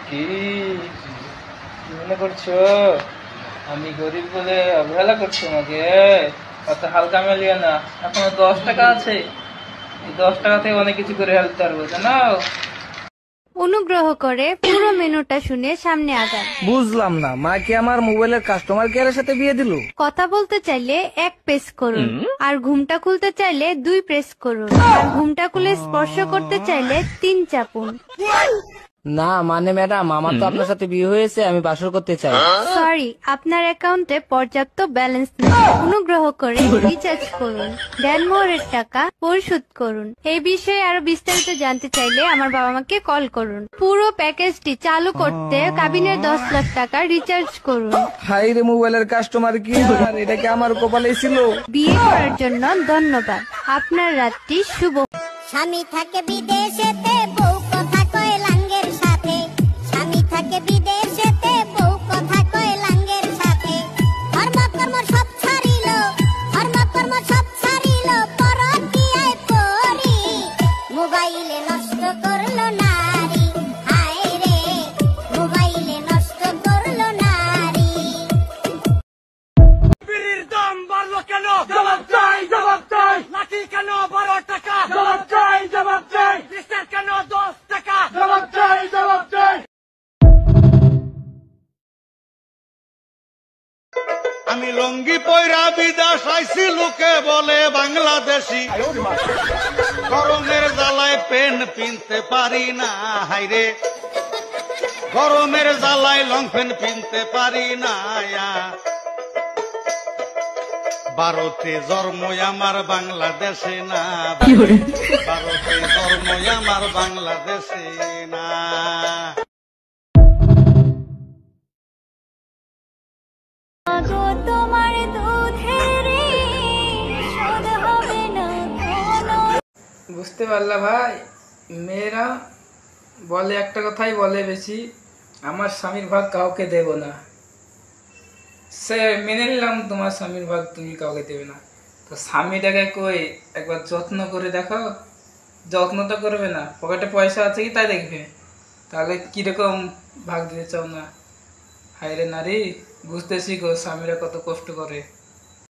কি মনে করছো আমি গরিব বলে অবহেলা করছো আমাকে? অত হালকা মেলিও না, এখনো 10 টাকা আছে। এই 10 টাকা থেকে অনেক কিছু করে ফেলতে পারবো, জানো? অনুগ্রহ করে পুরো মেনুটা শুনে সামনে আগান। বুঝলাম না, মা কি আমার মোবাইলের কাস্টমার কেয়ারের সাথে বিয়ে দিল? কথা বলতে চাইলে 1 প্রেস করুন, আর ঘুমটা খুলতে চাইলে 2 প্রেস করুন, আর ঘুমটা খুলে স্পর্শ করতে চাইলে 3 চাপুন। না মানে ম্যাডাম, আমার তো আপনার সাথে বিয়ে হয়েছে, আমি বাসর করতে চাই। সরি, আপনার অ্যাকাউন্টে পর্যাপ্ত ব্যালেন্স নেই। অনুগ্রহ করে রিচার্জ করুন, দেনমোহরের টাকা পরিশোধ করুন। এই বিষয়ে আরো বিস্তারিত জানতে চাইলে আমার বাবা মাকে কল করুন। পুরো প্যাকেজটি চালু করতে কাবিনের 10 লাখ টাকা রিচার্জ করুন। হাই রে, মোবাইলের কাস্টমার কি আর এটা কি আমার কপালে ছিল? বিয়ে করার জন্য ধন্যবাদ, আপনার রাতটি শুভ। স্বামী থাকে বিদেশেতে, বউ কথা কয় লাঙ্গের সাথে। স্বামী থাকে বিদেশেতে, বউ কথা কয় লাঙ্গের সাথে। ধর্মকর্ম সব ছাড়িল, ধর্মকর্ম সব ছাড়িল, পরকীয়ায় পড়ি। মোবাইলে নষ্ট করলো নারী, হায় রে মোবাইলে নষ্ট করলো নারী। বিড়ির দাম বাড়লো কেন? জবাব চাই, জবাব চাই। লাঠি কেন 12 টাকা? জবাব চাই, জবাব চাই। রিক্সার কেন 10 টাকা? জবাব চাই, জবাব চাই। আমি লঙ্গি পয়রা বিদেশ আইছি, লোকে বলে বাংলাদেশি। গরমের জ্বালায় পেন পিনতে পারি না, হাইরে গরমের জ্বালায় লং পেন পিনতে পারি না। ভারতে জন্ম আমার বাংলাদেশে না, ভারতে জন্ম আমার বাংলাদেশে না। তোমার দুধের শোধ হবে না কোনো। বুঝতে পারলা ভাই? মেয়েরা বলে একটা কথাই বলে বেশি, আমার স্বামীর ভাগ কাউকে দেব না। সে মেনে নিলাম তোমার স্বামীর ভাগ তুমি কাউকে দেবে না, তো স্বামীটাকে কই একবার যত্ন করে দেখো। যত্ন তো করবে না, পকেটে পয়সা আছে কি তাই দেখবে, তাহলে কিরকম ভাগ দিতে চাও না? হায় রে নারী, বুঝতে শিখো স্বামীরা কত কষ্ট করে।